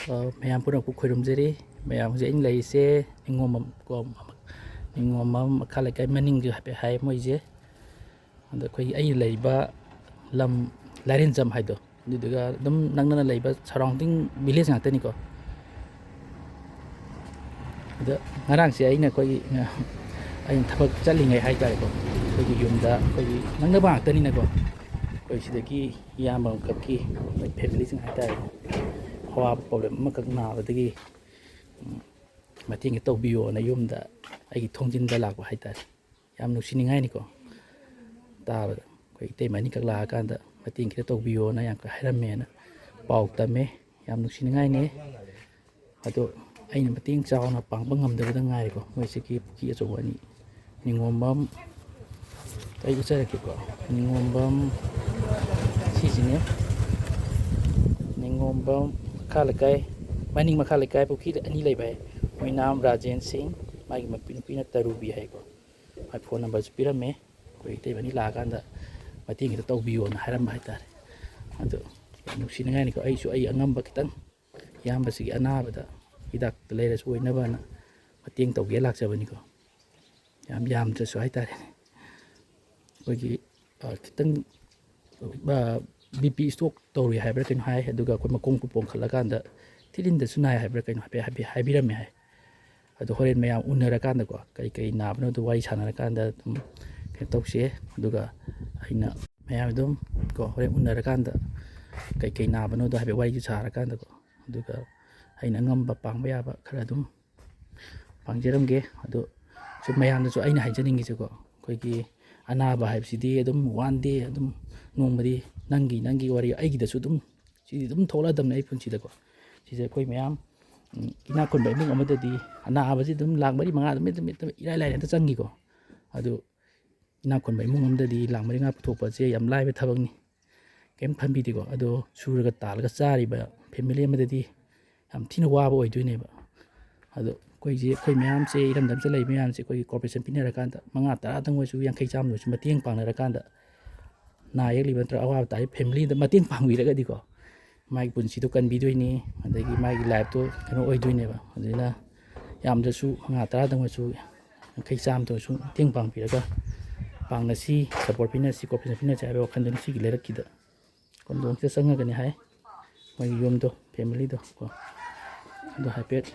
ꯃꯌꯥꯝ ꯄꯨꯝꯅꯃꯛꯄꯨ ꯈꯣꯏꯔꯨꯝꯖꯔꯤ ꯃꯌꯥꯝ ꯍꯧꯖꯤꯛ ꯑꯩꯅ ꯂꯩꯔꯤꯁꯦ ꯅꯤꯡꯉꯣꯝꯕꯝ ꯃꯈꯥ ꯂꯩꯀꯥꯏ ꯃꯅꯤꯡꯁꯨ ꯍꯥꯏꯐꯦꯠ ꯍꯥꯏ ꯃꯣꯏꯁꯦ ꯑꯗ ꯑꯩꯈꯣꯏꯒꯤ ꯑꯩꯅ ꯂꯩꯔꯤꯕ ꯂꯝ ꯂꯥꯏꯔꯦꯟꯖꯝ ꯍꯥꯏꯗꯣ ꯑꯗꯨꯗꯨꯒ ꯑꯗꯨꯝ ꯅꯛꯅꯅ ꯂꯩꯕ ꯁꯔꯥꯎꯟꯗꯤꯡ ꯚꯤꯂꯦꯖ ꯉꯥꯛꯇꯅꯤꯀꯣ ꯑꯗ ꯉꯔꯥꯡꯁꯦ ꯑꯩꯅ ꯊꯕꯛ ꯆꯠꯂꯤꯉꯩ ꯍꯥꯏꯇꯥꯔꯦꯀꯣ ꯑꯩꯈꯣꯏꯒꯤ ꯌꯨꯝꯗ ꯑꯩꯈꯣꯏꯒꯤ ꯅꯛꯅꯕ ꯉꯥꯛꯇꯅꯤꯅꯀꯣ ꯑꯩꯈꯣꯏ ꯁꯤꯗꯒꯤ ꯏꯌꯥꯝꯕ ꯑꯃꯈꯛꯀꯤ ꯃꯣꯏ ꯐꯦꯃꯤꯂꯤꯁꯤꯡ ꯍꯥꯏꯇꯥꯔꯦ ꯑꯋꯥꯕ ꯄ꯭ꯔꯣꯕ꯭ꯂꯦꯝ ꯑꯃꯈꯛ ꯅꯥꯕꯗꯒꯤ ꯃꯇꯦꯡ ꯇꯧꯕꯤꯌꯣꯅ ꯌꯨꯝꯗ ꯑꯩꯒꯤ ꯊꯣꯡꯖꯤꯟꯗ ꯂꯥꯛꯄ ꯍꯥꯏꯇꯥꯔꯦ ꯌꯥꯝ ꯅꯨꯡꯁꯤꯅꯤꯡꯉꯥꯏꯅꯤꯀꯣ ꯇꯥꯕꯗ ꯑꯩꯈꯣꯏ ꯏꯇꯩꯃ ꯑꯅꯤꯈꯛ ꯂꯥꯛꯑꯀꯥꯟꯗ ꯃꯇꯦꯡ ꯈꯤꯇ ꯇꯧꯕꯤꯌꯣꯅ ꯌꯥꯝ ꯍꯥꯏꯔꯝꯃꯦꯅ ꯄꯥꯎ ꯇꯝꯃꯦ ꯌꯥꯝ ꯅꯨꯡꯁꯤꯅꯤꯡꯉꯥꯏꯅꯤ ꯑꯗꯣ ꯑꯩꯅ ꯃꯇꯦꯡ ꯆꯥꯎꯅ ꯄꯥꯡꯕ ꯉꯝꯗꯕꯗ ꯉꯥꯏꯔꯦꯀꯣ ꯃꯣꯏꯁꯤꯒꯤ ꯄꯨꯈ꯭ꯔꯤ ꯑꯆꯧꯕ ꯑꯅꯤ ꯅꯤꯡꯉꯣꯝꯕꯝ ꯑꯩ ꯎꯠꯆꯔꯛꯀꯦꯀꯣ ꯅꯤꯡꯉꯣꯝꯕꯝ ꯁꯤꯁꯤꯅꯦ ꯅꯤꯡꯉꯣꯝꯕꯝ ꯃꯈꯥ ꯂꯩꯀꯥꯏ ꯃꯅꯤꯡ ꯃꯈꯥ ꯂꯩꯀꯥꯏ ꯄꯨꯈ꯭ꯔꯤ ꯑꯅꯤ ꯂꯩꯕ ꯍꯥꯏ ꯃꯣꯏꯅꯥꯝ ꯔꯥꯖꯦꯟ ꯁꯤꯡ ꯃꯥꯒꯤ ꯅꯨꯄꯤꯅ ꯇꯔꯨꯕꯤ ꯍꯥꯏꯀꯣ ꯃꯥꯒꯤ ꯐꯣꯟ ꯅꯝꯕꯔꯁꯨ ꯄꯤꯔꯝꯃꯦ ꯑꯩꯈꯣꯏ ꯏꯇꯩꯃ ꯑꯅꯤ ꯂꯥꯛꯑꯀꯥꯟꯗ ꯃꯇꯦꯡ ꯈꯤꯇ ꯇꯧꯕꯤꯌꯣꯅ ꯍꯥꯏꯔꯝꯕ ꯍꯥꯏꯇꯥꯔꯦ ꯑꯗꯣ ꯌꯥꯝ ꯅꯨꯡꯁꯤꯅꯤꯡꯉꯥꯏꯅꯤꯀꯣ ꯑꯩꯁꯨ ꯑꯩ ꯑꯉꯝꯕ ꯈꯤꯇꯪ ꯏꯌꯥꯝꯕꯁꯤꯒꯤ ꯑꯅꯥꯕꯗ ꯍꯤꯗꯥꯛꯇ ꯂꯩꯔꯁꯨ ꯑꯣꯏꯅꯕꯅ ꯃꯇꯦꯡ ꯇꯧꯒꯦ ꯂꯥꯛꯆꯕꯅꯤꯀꯣ ꯌꯥꯝ ꯌꯥꯝꯗ꯭ꯔꯁꯨ ꯍꯥꯏꯇꯥꯔꯦ ꯑꯩꯈꯣꯏꯒꯤ ꯈꯤꯇꯪ BP ꯏꯁꯇꯣꯛ ꯇꯧꯔꯤ ꯍꯥꯏꯕ꯭ꯔꯥ ꯀꯩꯅꯣ ꯍꯥꯏ ꯑꯗꯨꯒ ꯑꯩꯈꯣꯏ ꯃꯈꯣꯡ ꯄꯣꯝꯈꯠꯂꯀꯥꯟꯗ ꯊꯤꯔꯤꯟꯗꯁꯨ ꯅꯥꯏ ꯍꯥꯏꯕ꯭ꯔꯥ ꯀꯩꯅꯣ ꯍꯥꯏꯕꯤꯔꯝꯃꯦ ꯍꯥꯏ ꯑꯗꯣ ꯍꯣꯔꯦꯟ ꯃꯌꯥꯝ ꯎꯅꯔꯀꯥꯟꯗꯀꯣ ꯀꯩ ꯅꯥꯕꯅꯣꯗꯣ ꯋꯥꯔꯤ ꯁꯥꯟꯅꯔꯀꯥꯟꯗ ꯑꯗꯨꯝ ꯀꯩꯅꯣ ꯇꯧꯁꯦ ꯑꯗꯨꯒ ꯑꯩꯅ ꯃꯌꯥꯝ ꯑꯗꯨꯝ ꯍꯣꯔꯦꯟ ꯎꯅꯔꯀꯥꯟꯗ ꯀꯩ ꯅꯥꯕꯅꯣꯗꯣ ꯍꯥꯏꯐꯦꯠ ꯋꯥꯔꯤꯁꯨ ꯁꯥꯔꯀꯥꯟꯗꯀꯣ ꯑꯗꯨꯒ ꯑꯩꯅ ꯑꯉꯝꯕ ꯄꯥꯡꯕ ꯌꯥꯕ ꯈꯔ ꯑꯗꯨꯝ ꯄꯥꯡꯖꯔꯝꯒꯦ ꯑꯗꯣ ꯁꯨꯝ ꯃꯌꯥꯝꯗꯁꯨ ꯑꯩꯅ ꯍꯥꯏꯖꯅꯤꯡꯉꯤꯁꯦꯀꯣ ꯑꯩꯈꯣꯏꯒꯤ ꯑꯅꯥꯕ ꯍꯥꯏꯕꯁꯤꯗꯤ ꯑꯗꯨꯝ ꯋꯥꯟ ꯗꯦ ꯑꯗꯨꯝ ꯅꯣꯡꯃꯗꯤ ꯅꯪꯒꯤ ꯋꯥꯔꯤ ꯑꯩꯒꯤꯗꯁꯨ ꯑꯗꯨꯝ ꯁꯤꯗꯤ ꯑꯗꯨꯝ ꯊꯣꯛꯂꯛꯑꯗꯕꯅꯤ ꯑꯩ ꯄꯨꯟꯁꯤꯗꯀꯣ ꯁꯤꯁꯦ ꯑꯩꯈꯣই ꯃꯌꯥꯝ ꯏꯅꯥꯛ ꯈꯨꯟꯕ ꯏꯃꯨꯡ ꯑꯃꯗꯗꯤ ꯑꯅꯥꯕꯁꯤ ꯑꯗꯨꯝ ꯂꯥꯛ ꯃꯔꯤ ꯃꯉꯥ ꯑꯗꯨꯝ ꯏꯔꯥꯏ ꯂꯥꯏꯅ ꯑꯝꯇ ꯆꯪꯈꯤꯀꯣ ꯑꯗꯨ ꯏꯅꯥꯛ ꯈꯨꯟꯕ ꯏꯃꯨꯡ ꯑꯃꯗꯗꯤ ꯂꯥꯛ ꯃꯔꯤ ꯃꯉꯥ ꯄꯨꯊꯣꯛꯄꯁꯦ ꯌꯥꯝ ꯂꯥꯏꯕ ꯊꯕꯛꯅꯤ ꯀꯩꯝ ꯈꯟꯕꯤꯗꯦꯀꯣ ꯑꯗꯣ ꯁꯨꯔꯒ ꯇꯥꯜꯂꯒ ꯆꯥꯔꯤꯕ ꯐꯦꯃꯤꯂꯤ ꯑꯃꯗꯗꯤ ꯌꯥꯝ ꯊꯤꯅ ꯋꯥꯕ ꯑꯣꯏꯗꯣꯏꯅꯦꯕ ꯑꯗꯣ ꯑꯩꯈꯣꯏ ꯃꯌꯥꯝꯁꯦ ꯏꯔꯝꯗꯝꯁꯤꯗ ꯂꯩꯕ ꯃꯌꯥꯝꯁꯦ ꯑꯩꯈꯣꯏꯒꯤ ꯀꯣꯑꯣꯄꯔꯦꯁꯟ ꯄꯤꯅꯔꯀꯥꯟꯗ 5-10ꯇꯪ ꯑꯣꯏꯔꯁꯨ 50-100 ꯑꯣꯏꯔꯁꯨ ꯃꯇꯦꯡ ꯄꯥꯡꯅꯔꯀꯥꯟꯗ ꯅꯥ ꯌꯦꯛꯂꯤꯕ ꯅꯠꯇ꯭ꯔꯒ ꯑꯋꯥꯕ ꯇꯥꯔꯤꯕ ꯐꯦꯃꯤꯂꯤꯗ ꯃꯇꯦꯡ ꯄꯥꯡꯕꯤꯔꯒꯗꯤꯀꯣ ꯃꯥꯒꯤ ꯄꯨꯟꯁꯤꯗꯣ ꯀꯟꯕꯤꯗꯣꯏꯅꯤ ꯑꯗꯒꯤ ꯃꯥꯒꯤ ꯂꯥꯏꯐꯇꯣ ꯀꯩꯅꯣ ꯑꯣꯏꯗꯣꯏꯅꯦꯕ ꯑꯗꯨꯅ ꯌꯥꯝꯗ꯭ꯔꯁꯨ 5-10ꯇꯪ ꯑꯣꯏꯔꯁꯨ 50-100 ꯑꯣꯏꯔꯁꯨ ꯃꯇꯦꯡ ꯄꯥꯡꯕꯤꯔꯒ ꯄꯥꯡꯅꯁꯤ ꯁꯞꯄꯣꯔꯠ ꯄꯤꯅꯁꯤ ꯀꯣꯑꯣꯄꯔꯦꯁꯟ ꯄꯤꯅꯁꯤ ꯍꯥꯏꯕ ꯋꯥꯈꯟꯗꯨꯅꯤ ꯁꯤꯒꯤ ꯂꯩꯔꯛꯀꯤꯗ ꯀꯣꯟꯗꯣꯡꯁꯤꯗ ꯆꯪꯉꯒꯅꯤ ꯍꯥꯏ ꯃꯣꯏꯒꯤ ꯌꯨꯝꯗꯣ ꯐꯦꯃꯤꯂꯤꯗꯣ ꯀꯣ ꯑꯗꯣ ꯍꯥꯏꯐꯦꯠ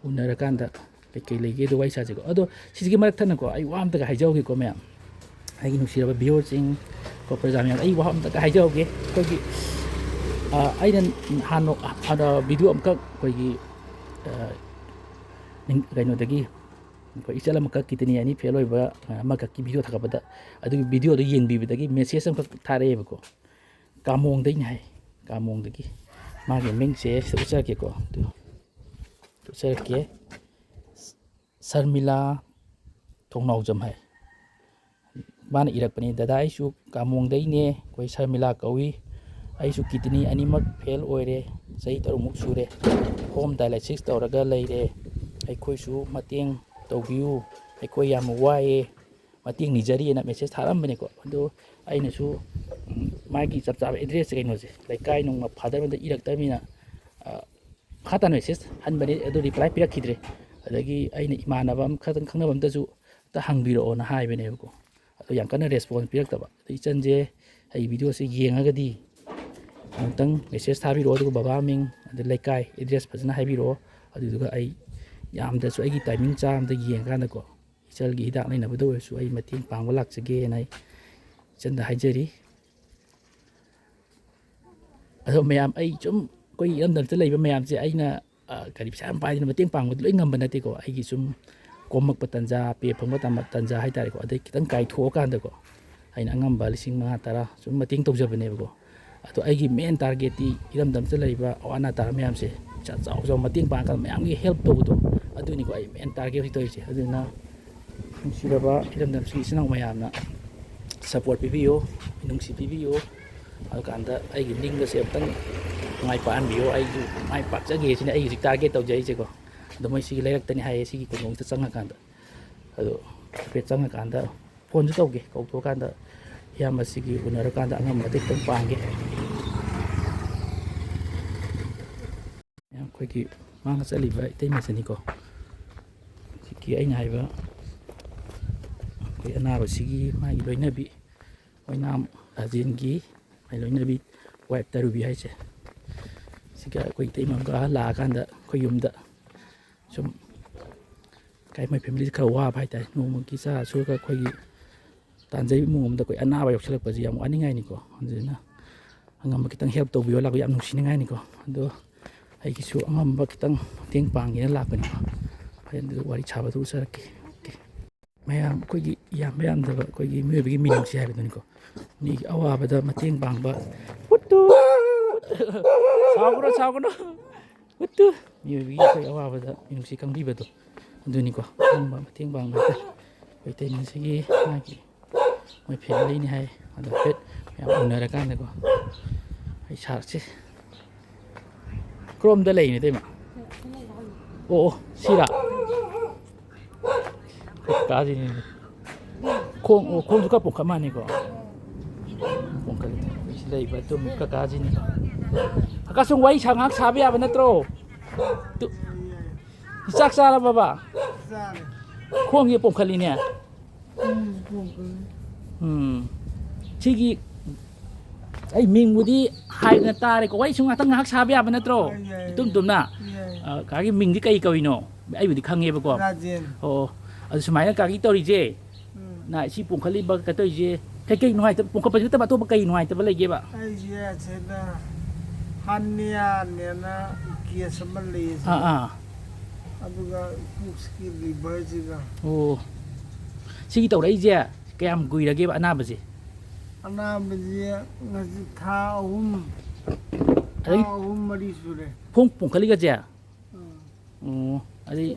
ꯎꯅꯔꯀꯥꯟꯗ ꯀꯩꯀꯩ ꯂꯩꯒꯦꯗꯣ ꯋꯥꯔꯤ ꯁꯥꯁꯤꯀꯣ ꯑꯗꯣ ꯁꯤꯁꯤꯒꯤ ꯃꯔꯛꯊꯠꯅꯀꯣ ꯑꯩ ꯋꯥ ꯑꯝꯇꯒ ꯍꯥꯏꯖꯍꯧꯒꯦꯀꯣ ꯃꯌꯥꯝ ꯑꯩꯒꯤ ꯅꯨꯡꯁꯤꯔꯕ ꯚꯤꯌꯣꯔꯁꯤꯡ ꯀꯣ ꯄ꯭ꯔꯖꯥ ꯃꯌꯥꯝ ꯑꯩ ꯋꯥ ꯑꯝꯇꯒ ꯍꯥꯏꯖꯍꯧꯒꯦ ꯑꯩꯈꯣꯏꯒꯤ ꯑꯩꯅ ꯍꯥꯟꯅ ꯚꯤꯗꯤꯑꯣ ꯑꯃꯈꯛ ꯑꯩꯈꯣꯏꯒꯤ ꯀꯩꯅꯣꯗꯒꯤ ꯑꯩꯈꯣꯏ ꯏꯆꯜ ꯑꯃꯈꯛ ꯀꯤꯗꯅꯤ ꯑꯅꯤ ꯐꯦꯜ ꯑꯣꯏꯕ ꯑꯃꯈꯛꯀꯤ ꯚꯤꯗꯤꯑꯣ ꯊꯥꯒꯠꯄꯗ ꯑꯗꯨꯒꯤ ꯚꯤꯗꯤꯑꯣꯗꯣ ꯌꯦꯡꯕꯤꯕꯗꯒꯤ ꯃꯦꯁꯦꯖ ꯑꯃꯈꯛ ꯊꯥꯔꯛꯑꯦꯕꯀꯣ ꯀꯥꯃꯣꯡꯗꯩꯅꯤ ꯍꯥꯏ ꯀꯥꯃꯣꯡꯗꯒꯤ ꯃꯥꯒꯤ ꯃꯤꯡꯁꯦ ꯁꯤꯗ ꯎꯠꯆꯔꯛꯀꯦꯀꯣ ꯎꯠꯆꯔꯛꯀꯦ ꯁꯔꯃꯤꯂꯥ ꯊꯣꯡꯅꯥꯎꯖꯝ ꯍꯥꯏ ꯃꯥꯅ ꯏꯔꯛꯄꯅꯤ ꯗꯗꯥ ꯑꯩꯁꯨ ꯀꯥꯃꯣꯡꯗꯩꯅꯦ ꯑꯩꯈꯣꯏ ꯁꯔꯃꯤꯂꯥ ꯀꯧꯏ ꯑꯩꯁꯨ ꯀꯤꯗꯅꯤ ꯑꯅꯤꯃꯛ ꯐꯦꯜ ꯑꯣꯏꯔꯦ ꯆꯍꯤ 3 ꯁꯨꯔꯦ ꯍꯣꯝ ꯗꯥꯏꯂꯥꯏꯁꯤꯁ ꯇꯧꯔꯒ ꯂꯩꯔꯦ ꯑꯩꯈꯣꯏꯁꯨ ꯃꯇꯦꯡ ꯇꯧꯕꯤꯌꯨ ꯑꯩꯈꯣꯏ ꯌꯥꯝ ꯋꯥꯏꯑꯦ ꯃꯇꯦꯡ ꯅꯤꯖꯔꯤꯑꯅ ꯃꯦꯁꯦꯖ ꯊꯥꯔꯛꯑꯝꯕꯅꯦꯀꯣ ꯑꯗꯣ ꯑꯩꯅꯁꯨ ꯃꯥꯒꯤ ꯆꯞ ꯆꯥꯕ ꯑꯦꯗ꯭ꯔꯦꯁꯁꯦ ꯀꯩꯅꯣꯁꯦ ꯂꯩꯀꯥꯏ ꯅꯨꯡꯃ ꯐꯥꯗꯔꯗ ꯏꯔꯛꯇꯕꯅꯤꯅ ꯃꯈꯥ ꯇꯥꯅ ꯃꯦꯁꯦꯖ ꯍꯟꯕꯅꯤ ꯑꯗꯨ ꯔꯤꯄ꯭ꯂꯥꯏ ꯄꯤꯔꯛꯈꯤꯗ꯭ꯔꯦ ꯑꯗꯒꯤ ꯑꯩꯅ ꯏꯃꯥꯟꯅꯕ ꯑꯃꯈꯛꯇꯪ ꯈꯪꯅꯕ ꯑꯝꯇꯁꯨ ꯍꯪꯕꯤꯔꯛꯑꯣꯅ ꯍꯥꯏꯕꯅꯦꯕꯀꯣ ꯑꯗꯣ ꯌꯥꯝ ꯀꯟꯅ ꯔꯦꯁꯄꯣꯟꯁ ꯄꯤꯔꯛꯇꯕ ꯑꯗꯣ ꯏꯆꯟꯁꯦ ꯑꯩ ꯚꯤꯗꯤꯑꯣꯁꯦ ꯌꯦꯡꯉꯒꯗꯤ ꯑꯃꯨꯛꯇꯪ ꯃꯦꯁꯦꯖ ꯊꯥꯕꯤꯔꯛꯑꯣ ꯑꯗꯨꯒ ꯕꯕꯥ ꯃꯤꯡ ꯑꯗꯩ ꯂꯩꯀꯥꯏ ꯑꯦꯗ꯭ꯔꯦꯁ ꯐꯖꯅ ꯍꯥꯏꯕꯤꯔꯛꯑꯣ ꯑꯗꯨꯗꯨꯒ ꯑꯩ ꯌꯥꯝꯗ꯭ꯔꯁꯨ ꯑꯩꯒꯤ ꯇꯥꯏꯃꯤꯡ ꯆꯥꯝꯗ ꯌꯦꯡꯀꯥꯟꯗꯀꯣ ꯏꯆꯜꯒꯤ ꯍꯤꯗꯥꯛ ꯂꯩꯅꯕꯗ ꯑꯣꯏꯔꯁꯨ ꯑꯩ ꯃꯇꯦꯡ ꯄꯥꯡꯕ ꯂꯥꯛꯆꯒꯦꯅ ꯑꯩ ꯏꯆꯟꯗ ꯍꯥꯏꯖꯔꯤ ꯑꯗꯣ ꯃꯌꯥꯝ ꯑꯩ ꯁꯨꯝ ꯑꯩꯈꯣꯏ ꯏꯔꯝꯗꯝꯗ ꯂꯩꯕ ꯃꯌꯥꯝꯁꯦ ꯑꯩꯅ ꯄꯩꯁꯥ ꯌꯥꯝ ꯄꯥꯏꯗꯅ ꯃꯇꯦꯡ ꯄꯥꯡꯕꯗꯤ ꯂꯣꯏ ꯉꯝꯕ ꯅꯠꯇꯦꯀꯣ ꯑꯩꯒꯤ ꯁꯨꯝ ꯀꯣꯝꯃꯛꯄ ꯇꯟꯖꯥ ꯄꯦ ꯐꯪꯕ ꯇꯟꯖꯥ ꯍꯥꯏꯇꯥꯔꯦꯀꯣ ꯑꯗꯩ ꯈꯤꯇꯪ ꯀꯥꯏꯊꯣꯛꯑꯀꯥꯟꯗꯀꯣ ꯑꯩꯅ ꯑꯉꯝꯕ 5,000-10,000 ꯁꯨꯝ ꯃꯇꯦꯡ ꯇꯧꯖꯕꯅꯦꯕꯀꯣ ꯑꯗꯣ ꯑꯩꯒꯤ ꯃꯦꯟ ꯇꯥꯔꯒꯦꯠꯇꯤ ꯏꯔꯝꯗꯝꯗ ꯂꯩꯕ ꯑꯋꯥ ꯑꯅꯥ ꯇꯥꯔ ꯃꯌꯥꯝꯁꯦ ꯆꯥꯎ ꯃꯇꯦꯡ ꯄꯥꯡꯉꯀꯥꯟꯗ ꯃꯌꯥꯝꯒꯤ ꯍꯦꯜꯞ ꯇꯧꯕꯗꯣ ꯑꯗꯨꯅꯤꯀꯣ ꯑꯩ ꯃꯦꯟ ꯇꯥꯔꯒꯦꯠ ꯍꯧꯖꯤꯛ ꯇꯧꯔꯤꯁꯦ ꯑꯗꯨꯅ ꯅꯨꯡꯁꯤꯔꯕ ꯏꯔꯝꯗꯝꯁꯤꯒꯤ ꯏꯆꯤꯜ ꯏꯅꯥꯎ ꯃꯌꯥꯝꯅ ꯁꯞꯄꯣꯔꯠ ꯄꯤꯕꯤꯌꯨ ꯃꯤꯅꯨꯡꯁꯤ ꯄꯤꯕꯤꯌꯨ ꯑꯗꯨꯀꯥꯟꯗ ꯑꯩꯒꯤ ꯅꯤꯡꯒꯁꯦ ꯑꯝꯇꯪ ꯃꯥꯏ ꯄꯥꯛꯍꯟꯕꯤꯌꯨ ꯑꯩꯁꯨ ꯃꯥꯏ ꯄꯥꯛꯆꯒꯦ ꯁꯤꯅ ꯑꯩ ꯍꯧꯖꯤꯛ ꯇꯥꯔꯒꯦꯠ ꯇꯧꯖꯔꯤꯁꯦꯀꯣ ꯑꯗꯣ ꯃꯣꯏ ꯁꯤꯒꯤ ꯂꯩꯔꯛꯇꯅꯤ ꯍꯥꯏꯌꯦ ꯁꯤꯒꯤ ꯀꯩꯅꯣꯝꯇ ꯆꯪꯉꯀꯥꯟꯗ ꯑꯗꯣ ꯍꯥꯏꯐꯦꯠ ꯆꯪꯉꯀꯥꯟꯗ ꯐꯣꯟꯁꯨ ꯇꯧꯒꯦ ꯀꯧꯊꯣꯛꯑꯀꯥꯟꯗ ꯏꯌꯥꯝꯕꯁꯤꯒꯤ ꯎꯅꯔꯀꯥꯟꯗ ꯑꯉꯝꯕ ꯃꯇꯦꯡ ꯈꯤꯇꯪ ꯄꯥꯡꯒꯦ ꯑꯩꯈꯣꯏꯒꯤ ꯃꯥꯡꯉ ꯆꯠꯂꯤꯕ ꯏꯇꯩꯃꯁꯤꯅꯤꯀꯣ ꯍꯧꯖꯤꯛꯀꯤ ꯑꯩꯅ ꯍꯥꯏꯕ ꯑꯩꯈꯣꯏ ꯑꯅꯥꯕꯁꯤꯒꯤ ꯃꯥꯒꯤ ꯂꯣꯏꯅꯕꯤ ꯑꯣꯏꯅꯥꯝ ꯔꯥꯖꯦꯟꯒꯤ ꯃꯥꯒꯤ ꯂꯣꯏꯅꯕꯤ ꯋꯥꯏꯐ ꯇꯔꯨꯕꯤ ꯍꯥꯏꯁꯦ ꯁꯤꯒ ꯑꯩꯈꯣꯏ ꯏꯇꯩꯃꯒ ꯂꯥꯛꯑꯀꯥꯟꯗ ꯑꯩꯈꯣꯏ ꯌꯨꯝꯗ ꯁꯨꯝ ꯃꯣꯏ ꯐꯦꯃꯤꯂꯤꯁꯦ ꯈꯔ ꯋꯥꯕ ꯍꯥꯏꯇꯥꯔꯦ ꯅꯣꯡꯃꯒꯤ ꯆꯥ ꯁꯨꯔꯒ ꯑꯩꯈꯣꯏꯒꯤ ꯇꯥꯟꯖꯩꯕ ꯏꯃꯨꯡ ꯑꯃꯗ ꯑꯩꯈꯣꯏ ꯑꯅꯥꯕ ꯌꯥꯎꯁꯜꯂꯛꯄꯁꯤ ꯌꯥꯝ ꯋꯥꯅꯤꯡꯉꯥꯏꯅꯤꯀꯣ ꯑꯗꯨꯅ ꯑꯉꯝꯕ ꯈꯤꯇꯪ ꯍꯦꯜꯞ ꯇꯧꯕꯤꯌꯣ ꯂꯥꯛꯄ ꯌꯥꯝ ꯅꯨꯡꯁꯤꯅꯤꯡꯉꯥꯏꯅꯤꯀꯣ ꯑꯗꯣ ꯑꯩꯒꯤꯁꯨ ꯑꯉꯝꯕ ꯈꯤꯇꯪ ꯃꯇꯦꯡ ꯄꯥꯡꯒꯦꯅ ꯂꯥꯛꯄꯅꯤꯀꯣ ꯍꯣꯔꯦꯟ ꯑꯗꯨ ꯋꯥꯔꯤ ꯁꯥꯕꯗꯨ ꯎꯆꯔꯛꯀꯦ ꯃꯌꯥꯝ ꯑꯩꯈꯣꯏꯒꯤ ꯌꯥꯝꯕ ꯌꯥꯝꯗꯕ ꯑꯩꯈꯣꯏꯒꯤ ꯃꯤꯑꯣꯏꯕꯒꯤ ꯃꯤꯅꯨꯡꯁꯤ ꯍꯥꯏꯕꯗꯨꯅꯤꯀꯣ ꯃꯤꯒꯤ ꯑꯋꯥꯕꯗ ꯃꯇꯦꯡ ꯄꯥꯡꯕ ꯁꯥꯎꯒꯅꯨ ꯎꯠꯇꯨ ꯃꯤꯑꯣꯏꯕꯒꯤ ꯑꯩꯈꯣꯏ ꯑꯋꯥꯕꯗ ꯃꯤꯅꯨꯡꯁꯤ ꯈꯪꯕꯤꯕꯗꯣ ꯑꯗꯨꯅꯤꯀꯣ ꯑꯉꯝꯕ ꯃꯇꯦꯡ ꯄꯥꯡꯕ ꯍꯥꯏꯇꯥꯔꯦ ꯑꯩꯈꯣꯏ ꯏꯇꯩꯃꯁꯤꯒꯤ ꯃꯥꯒꯤ ꯃꯣꯏ ꯐꯦꯃꯤꯂꯤꯅꯤ ꯍꯥꯏ ꯑꯗꯣ ꯍꯥꯏꯐꯦꯠ ꯃꯌꯥꯝ ꯎꯅꯔꯀꯥꯟꯗꯀꯣ ꯑꯩ ꯁꯥꯔꯛꯁꯦ ꯀ꯭ꯔꯣꯝꯗ ꯂꯩꯅꯦ ꯏꯇꯩꯃ ꯑꯣ ꯁꯤꯔꯥ ꯀꯥꯁꯤꯅꯤ ꯈꯣꯡꯁꯨ ꯈꯔ ꯄꯣꯡꯈꯠ ꯃꯥꯟꯅꯤꯀꯣ ꯄꯣꯡꯈꯠꯂꯤ ꯑꯩꯈꯣꯏ ꯂꯩꯕ ꯑꯗꯨꯝ ꯀꯀꯥꯁꯤꯅꯤ ꯀꯀꯥ ꯁꯨꯝ ꯋꯥꯔꯤ ꯉꯥꯏꯍꯥꯛ ꯁꯥꯕ ꯌꯥꯕ ꯅꯠꯇ꯭ꯔꯣ ꯆꯥꯛ ꯆꯥꯔꯕꯕꯥ ꯈꯣꯡꯁꯦ ꯄꯣꯡꯈꯠꯂꯤꯅꯦ ꯁꯤꯒꯤ ꯑꯩ ꯃꯤꯡꯕꯨꯗꯤ ꯍꯥꯏꯗꯅ ꯇꯥꯔꯦꯀꯣ ꯋꯥꯔꯤ ꯁꯨꯝ ꯉꯥꯛꯇꯪ ꯁꯥꯕ ꯌꯥꯕ ꯅꯠꯇ꯭ꯔꯣ ꯇꯨꯝꯅ ꯀꯥꯒꯤ ꯃꯤꯡꯗꯤ ꯀꯩꯅꯣ ꯑꯩꯕꯨꯗꯤ ꯈꯪꯉꯦꯕꯀꯣ ꯑꯣ ꯑꯗꯨ ꯁꯨꯃꯥꯏꯅ ꯀꯥꯒꯤ ꯇꯧꯔꯤꯁꯦ ꯅ ꯁꯤ ꯄꯣꯡꯈꯠꯂꯤꯕ ꯀꯩꯇꯧꯔꯤꯁꯦ ꯀꯩ ꯅꯨꯡꯉꯥꯏꯇꯕ ꯄꯣꯡꯈꯠꯄꯁꯤ ꯅꯠꯇꯕ ꯑꯇꯣꯞꯄ ꯀꯩ ꯅꯨꯡꯉꯥꯏꯇꯕ ꯂꯩꯒꯦꯕ ꯑꯩꯁꯦ ꯁꯤꯗ ꯍꯟꯅꯤꯌꯥꯅꯦꯅ ꯀꯦꯁ ꯑꯃ ꯂꯩꯌꯦ ꯑꯗꯨꯒ ꯄꯨꯛꯁꯀꯤ ꯂꯤꯚꯔꯁꯤꯒ ꯑꯣ ꯁꯤꯒꯤ ꯇꯧꯔꯛꯏꯁꯦ ꯀꯌꯥꯝ ꯀꯨꯏꯔꯒꯦꯕ ꯑꯅꯥꯕꯁꯦ ꯑꯅꯥꯕꯁꯦ ꯉꯁꯤ ꯊꯥ ꯑꯍꯨꯝ ꯃꯔꯤ ꯁꯨꯔꯦ ꯄꯣꯡꯈꯠꯂꯤꯒꯁꯦ ꯑꯣ ꯑꯗꯩ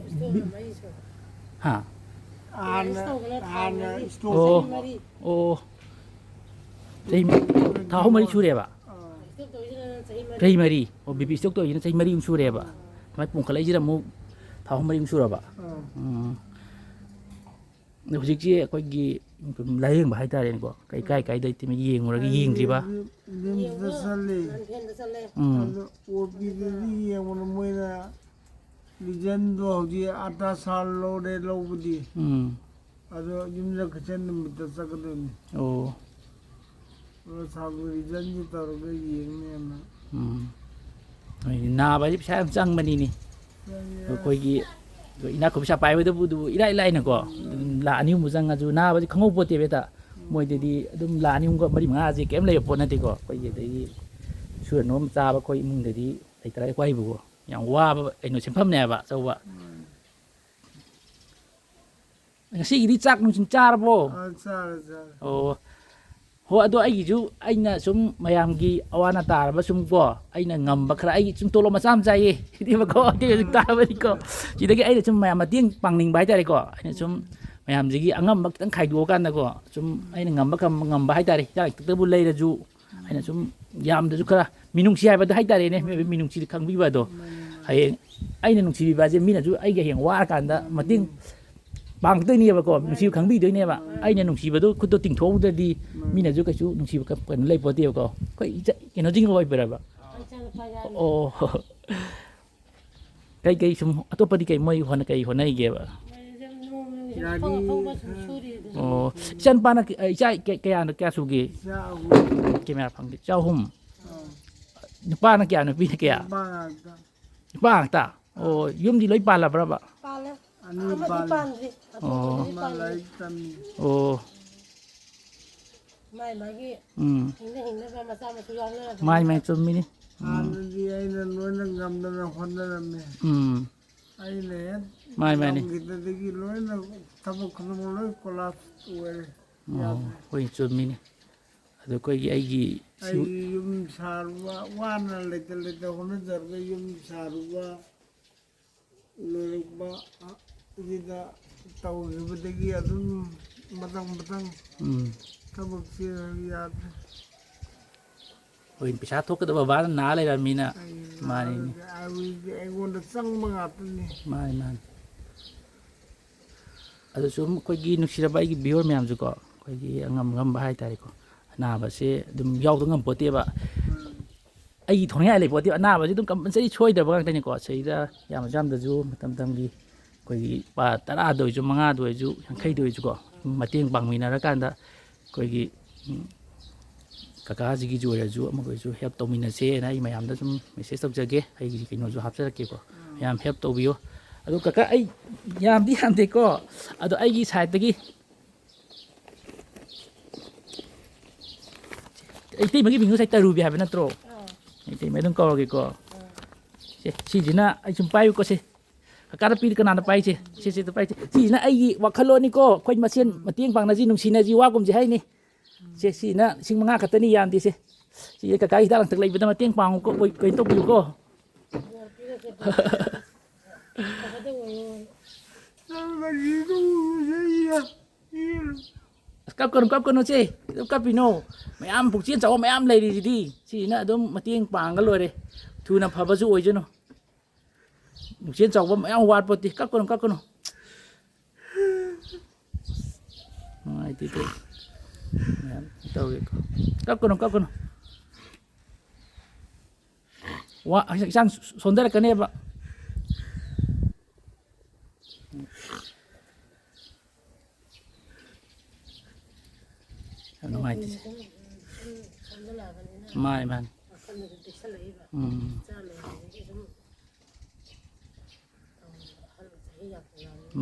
ꯍꯥ ꯍꯥꯟꯅ ꯑꯣ ꯑꯣ ꯆꯍꯤ ꯊꯥ ꯑꯍꯨꯝ ꯃꯔꯤ ꯁꯨꯔꯦꯕ ꯆꯍꯤ ꯃꯔꯤ ꯑꯣ ꯕꯤ ꯄꯤ ꯏꯁꯇꯣꯛ ꯇꯧꯔꯤꯁꯤꯅ ꯆꯍꯤ ꯃꯔꯤꯃꯨꯛ ꯁꯨꯔꯦꯕ ꯁꯨꯃꯥꯏꯅ ꯄꯣꯡꯈꯠꯂꯛꯏꯁꯤꯅ ꯑꯃꯨꯛ ꯊꯥ ꯑꯍꯨꯝ ꯃꯔꯤꯃꯨꯛ ꯁꯨꯔꯕ ꯍꯧꯖꯤꯛꯁꯤ ꯑꯩꯈꯣꯏꯒꯤ ꯂꯥꯏꯌꯦꯡꯕ ꯍꯥꯏꯇꯥꯔꯦꯅꯦꯀꯣ ꯀꯥꯏꯗ ꯌꯦꯡꯉꯨꯔꯒ ꯌꯦꯡꯗ꯭ꯔꯤꯕ ꯔꯤꯝꯁꯇ ꯆꯠꯂꯤ ꯑꯗꯨ ꯑꯣ ꯄꯤꯗꯗꯤ ꯌꯦꯡꯕꯗ ꯃꯣꯏꯅ ꯔꯤꯖꯟꯗꯣ ꯍꯧꯖꯤꯛ ꯑꯜꯇ꯭ꯔꯥꯁꯥꯎꯟ ꯂꯧꯕꯗꯤ ꯑꯗꯣ ꯌꯨꯝꯗ ꯈꯤꯇꯪ ꯅꯨꯃꯤꯠꯇ ꯆꯠꯀꯗꯣꯏꯅꯤ ꯑꯣ ꯔꯤꯖꯟꯁꯤ ꯇꯧꯔꯒ ꯌꯦꯡꯅꯦꯅ ꯅꯥꯕ ꯍꯥꯏꯁꯦ ꯄꯩꯁꯥ ꯌꯥꯝ ꯆꯪꯕꯅꯤꯅꯤ ꯑꯩꯈꯣꯏꯒꯤ ꯏꯅꯥꯛ ꯄꯩꯁꯥ ꯄꯥꯏꯕꯗꯕꯨ ꯏꯔꯥꯏ ꯂꯥꯏꯅꯀꯣ ꯂꯥꯛ ꯑꯅꯤ ꯑꯍꯨꯝ ꯆꯪꯉꯁꯨ ꯅꯥꯕꯁꯤ ꯈꯪꯍꯧꯄꯣꯠꯇꯦꯕ ꯍꯦꯛꯇ ꯃꯣꯏꯗꯗꯤ ꯑꯗꯨꯝ ꯂꯥꯛ ꯑꯅꯤ ꯑꯍꯨꯝꯒ ꯃꯔꯤ ꯃꯉꯥꯁꯦ ꯀꯩꯝ ꯂꯩꯕ ꯄꯣꯠ ꯅꯠꯇꯦꯀꯣ ꯑꯩꯈꯣꯏꯒꯤ ꯑꯗꯒꯤ ꯁꯨꯔ ꯅꯣꯝ ꯆꯥꯕ ꯑꯩꯈꯣꯏ ꯏꯃꯨꯡꯗꯗꯤ ꯂꯩꯇꯔꯥ ꯋꯥꯏꯕꯀꯣ ꯌꯥꯝ ꯋꯥꯕ ꯀꯩꯅꯣ ꯁꯤꯟꯐꯝꯅꯦꯕ ꯑꯆꯧꯕ ꯉꯁꯤꯒꯤꯗꯤ ꯆꯥꯛ ꯅꯨꯡꯊꯤꯟ ꯆꯥꯔꯕꯣ ꯆꯥꯔꯦ ꯑꯣ ꯍꯣꯏ ꯑꯗꯣ ꯑꯩꯒꯤꯁꯨ ꯑꯩꯅ ꯁꯨꯝ ꯃꯌꯥꯝꯒꯤ ꯑꯋꯥ ꯑꯅꯥ ꯇꯥꯔꯕ ꯁꯨꯝ ꯀꯣ ꯑꯩꯅ ꯉꯝꯕ ꯈꯔ ꯑꯩꯒꯤ ꯁꯨꯝ ꯇꯣꯂꯣꯞ ꯃꯆꯥ ꯑꯃ ꯆꯥꯏꯌꯦ ꯁꯤꯗꯤꯕꯀꯣ ꯑꯇꯩ ꯍꯧꯖꯤꯛ ꯇꯥꯔꯕꯅꯤꯀꯣ ꯁꯤꯗꯒꯤ ꯑꯩꯅ ꯁꯨꯝ ꯃꯌꯥꯝ ꯃꯇꯦꯡ ꯄꯥꯡꯅꯤꯡꯕ ꯍꯥꯏꯇꯥꯔꯦꯀꯣ ꯑꯩꯅ ꯁꯨꯝ ꯃꯌꯥꯝꯁꯤꯒꯤ ꯑꯉꯝꯕ ꯈꯤꯇꯪ ꯈꯥꯏꯗꯣꯛꯑꯀꯥꯟꯗꯀꯣ ꯁꯨꯝ ꯑꯩꯅ ꯉꯝꯕ ꯍꯥꯏꯇꯥꯔꯦ ꯍꯤꯗꯥꯛ ꯂꯥꯡꯊꯛꯇꯕꯨ ꯂꯩꯔꯁꯨ ꯑꯩꯅ ꯁꯨꯝ ꯌꯥꯝꯗꯁꯨ ꯈꯔ ꯃꯤꯅꯨꯡꯁꯤ ꯍꯥꯏꯕꯗꯣ ꯍꯥꯏꯇꯥꯔꯦꯅꯦ ꯃꯤꯑꯣꯏꯕ ꯃꯤꯅꯨꯡꯁꯤꯗ ꯈꯪꯕꯤꯕ ꯑꯗꯣ ꯍꯌꯦꯡ ꯑꯩꯅ ꯅꯨꯡꯁꯤꯕꯤꯕꯁꯦ ꯃꯤꯅꯁꯨ ꯑꯩꯒ ꯍꯌꯦꯡ ꯋꯥꯔꯀꯥꯟꯗ ꯃꯇꯦꯡ ꯄꯥꯡꯉꯛꯇꯣꯏꯅꯦꯕꯀꯣ ꯅꯨꯡꯁꯤꯕ ꯈꯪꯕꯤꯗꯣꯏꯅꯦꯕ ꯑꯩꯅ ꯅꯨꯡꯁꯤꯕꯗꯣ ꯈꯨꯠꯇꯣ ꯇꯤꯡꯊꯣꯛꯍꯧꯗ꯭ꯔꯗꯤ ꯃꯤꯅꯁꯨ ꯀꯩꯁꯨ ꯅꯨꯡꯁꯤꯕ ꯀꯩꯅꯣ ꯂꯩꯄꯣꯠꯇꯦꯕꯀꯣ ꯑꯩꯈꯣꯏ ꯀꯩꯅꯣꯁꯤꯡ ꯑꯣꯏꯕꯤꯔꯕ ꯑꯣ ꯀꯩ ꯁꯨꯝ ꯑꯇꯣꯞꯄꯗꯤ ꯀꯩ ꯃꯣꯏ ꯀꯩ ꯍꯣꯠꯅꯔꯤꯒꯦꯕ ꯑꯣ ꯏꯆꯥ ꯅꯨꯄꯥꯅ ꯏꯆꯥ ꯀꯌꯥ ꯁꯨꯒꯦ ꯀꯦꯃꯦꯔꯥ ꯐꯪꯗꯦ ꯏꯆꯥ ꯑꯍꯨꯝ ꯅꯨꯄꯥꯅ ꯀꯌꯥ ꯅꯨꯄꯤꯅ ꯀꯌా ꯅꯨꯄꯥ ꯉꯥꯛꯇ ꯑꯣ ꯌꯨꯝꯗꯤ ꯂꯣꯏ ꯄꯥꯜꯂꯕ꯭ꯔꯕ ꯑꯣ ꯑꯣ ꯃꯥꯏ ꯆꯨꯝꯃꯤꯅꯤ ꯍꯥꯟꯅꯗꯤ ꯑꯩꯅ ꯂꯣꯏꯅ ꯉꯝꯗꯅ ꯍꯣꯠꯅꯔꯝꯃꯦ ꯑꯩꯅ ꯍꯦꯛ ꯉꯝꯈꯤꯗꯗꯒꯤ ꯂꯣꯏꯅ ꯊꯕꯛ ꯈꯨꯗꯤꯡꯃꯛ ꯂꯣꯏ ꯀꯣꯂꯥꯞꯁ ꯑꯣꯏꯔꯦ ꯍꯣꯏ ꯆꯨꯝꯃꯤꯅꯤ ꯑꯗꯣ ꯑꯩꯒꯤ ꯌꯨꯝ ꯁꯥꯔꯨꯕ ꯋꯥꯅ ꯂꯩꯇ ꯍꯣꯠꯅꯖꯔꯒ ꯌꯨꯝ ꯁꯥꯔꯨꯕ ꯂꯣꯏꯔꯛꯄ ꯁꯤꯗ ꯇꯧꯈꯤꯕꯗꯒꯤ ꯑꯗꯨꯝ ꯃꯊꯪ ꯊꯕꯛꯁꯤ ꯌꯥꯗ꯭ꯔꯦ ꯍꯣꯏ ꯄꯩꯁꯥ ꯊꯣꯛꯀꯗꯕ ꯕꯕꯥꯅ ꯅꯥ ꯂꯩꯔꯝꯃꯤꯅ ꯃꯥꯅꯤꯅꯤ ꯑꯩꯉꯣꯟꯗ ꯆꯪꯕ ꯉꯥꯛꯇꯅꯤ ꯃꯥꯅꯤ ꯑꯗꯨ ꯁꯨꯝ ꯑꯩꯈꯣꯏꯒꯤ ꯅꯨꯡꯁꯤꯔꯕ ꯑꯩꯒꯤ ꯚꯤꯌꯣꯔ ꯃꯌꯥꯝꯁꯨꯀꯣ ꯑꯩꯈꯣꯏꯒꯤ ꯑꯉꯝꯕ ꯍꯥꯏꯇꯥꯔꯦꯀꯣ ꯑꯅꯥꯕꯁꯦ ꯑꯗꯨꯝ ꯌꯥꯎꯗ ꯉꯝꯄꯣꯠꯇꯦꯕ ꯑꯩꯒꯤ ꯊꯣꯡꯅꯤꯡꯉꯥꯏ ꯂꯩꯄꯣꯠꯇꯤ ꯑꯅꯥꯕꯁꯤ ꯑꯗꯨꯝ ꯀꯝꯄꯜꯁꯔꯤ ꯁꯣꯏꯗ꯭ꯔꯕ ꯉꯥꯛꯇꯅꯤꯀꯣ ꯁꯤꯗ ꯌꯥꯝꯗꯁꯨ ꯃꯇꯝꯒꯤ ꯑꯩꯈꯣꯏꯒꯤ 10ꯗ ꯑꯣꯏꯔꯁꯨ 5ꯗ ꯑꯣꯏꯔꯁꯨ 50ꯗ ꯑꯣꯏꯔꯁꯨꯀꯣ ꯃꯇꯦꯡ ꯄꯥꯡꯃꯤꯟꯅꯔꯀꯥꯟꯗ ꯑꯩꯈꯣꯏꯒꯤ ꯀꯀꯥꯁꯤꯒꯤꯁꯨ ꯑꯣꯏꯔꯁꯨ ꯑꯃꯒ ꯑꯣꯏꯔꯁꯨ ꯍꯦꯜꯞ ꯇꯧꯃꯤꯟꯅꯁꯦꯅ ꯑꯩ ꯃꯌꯥꯝꯗ ꯁꯨꯝ ꯃꯦꯁꯦꯖ ꯇꯧꯖꯒꯦ ꯑꯩꯒꯤ ꯀꯩꯅꯣꯁꯨ ꯍꯥꯞꯆꯔꯛꯀꯦꯀꯣ ꯃꯌꯥꯝ ꯍꯦꯜꯞ ꯇꯧꯕꯤꯌꯨ ꯑꯗꯨ ꯀꯀꯥ ꯑꯩ ꯌꯥꯝꯗꯦꯀꯣ ꯑꯗꯣ ꯑꯩꯒꯤ ꯁꯥꯏꯠꯇꯒꯤ ꯏꯇꯩꯃꯒꯤ ꯃꯤꯡ ꯉꯁꯥꯏ ꯇꯔꯨꯕꯤ ꯍꯥꯏꯕ ꯅꯠꯇ꯭ꯔꯣ ꯏꯇꯩꯃ ꯑꯗꯨꯝ ꯀꯧꯔꯒꯦꯀꯣ ꯁꯤꯁꯤꯅ ꯑꯩ ꯁꯨꯝ ꯄꯥꯏꯌꯨꯀꯣ ꯁꯤ ꯀꯀꯥꯗ ꯄꯤꯔꯤ ꯀꯅꯥꯅ ꯄꯥꯏꯁꯦ ꯁꯤꯁꯤꯗ ꯄꯥꯏꯁꯦ ꯁꯤꯁꯤꯅ ꯑꯩꯒꯤ ꯋꯥꯈꯜꯂꯣꯟꯅꯤꯀꯣ ꯑꯩꯈꯣꯏ ꯃꯁꯦꯟ ꯃꯇꯦꯡ ꯄꯥꯡꯅꯁꯤ ꯅꯨꯡꯁꯤꯅꯁꯤ ꯋꯥꯒꯨꯝꯁꯤ ꯍꯥꯏꯅꯤ ꯁꯤꯅ 5,000 ꯈꯛꯇꯅꯤ ꯌꯥꯝꯗꯦ ꯁꯤ ꯀꯀꯥ ꯍꯤꯗꯥꯛ ꯂꯥꯡꯊꯛ ꯂꯩꯕꯗ ꯃꯇꯦꯡ ꯄꯥꯡꯉꯨꯀꯣ ꯀꯩꯅꯣ ꯇꯧꯕꯤꯌꯨꯀꯣ ꯀꯞꯀꯅꯨ ꯆꯦ ꯑꯗꯨꯝ ꯀꯞꯄꯤꯅꯣ ꯃꯌꯥꯝ ꯄꯨꯛꯆꯦꯜ ꯆꯥꯎꯕ ꯃꯌꯥꯝ ꯂꯩꯔꯤꯁꯤꯗꯤ ꯁꯤꯁꯤꯅ ꯑꯗꯨꯝ ꯃꯇꯦꯡ ꯄꯥꯡꯉ ꯂꯣꯏꯔꯦ ꯊꯨꯅ ꯐꯕꯁꯨ ꯑꯣꯏꯖꯅꯨ ꯄꯨꯛꯆꯦꯜ ꯆꯥꯎꯕ ꯃꯌꯥꯝ ꯋꯥꯠꯄꯣꯠꯇꯦ ꯀꯞꯀꯅꯨ ꯅꯨꯡꯉꯥꯏꯇꯦ ꯃꯌꯥꯝ ꯇꯧꯒꯦꯀꯣ ꯀꯞꯀꯅꯨ ꯍꯛꯆꯥꯡ ꯁꯣꯟꯊꯔꯛꯀꯅꯦꯕ ꯌꯥꯝ ꯅꯨꯡꯉꯥꯏꯇꯦ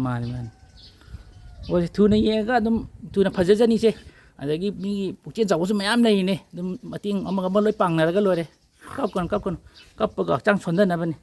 ꯃꯥꯅꯤ ꯃꯥꯅꯤ ꯍꯣꯏ ꯊꯨꯅ ꯌꯦꯡꯉꯒ ꯑꯗꯨꯝ ꯊꯨꯅ ꯐꯖꯖꯅꯤꯁꯦ ꯑꯗꯒꯤ ꯃꯤꯒꯤ ꯄꯨꯛꯆꯦꯜ ꯆꯥꯎꯕꯁꯨ ꯃꯌꯥꯝ ꯂꯩꯔꯤꯅꯦ ꯑꯗꯨꯝ ꯃꯇꯦꯡ ꯑꯃꯒ ꯑꯃ ꯂꯣꯏ ꯄꯥꯡꯅꯔꯒ ꯂꯣꯏꯔꯦ ꯀꯞꯀꯅꯨ ꯀꯞꯄꯒ ꯍꯛꯆꯥꯡ ꯁꯣꯟꯊꯅꯕꯅꯤ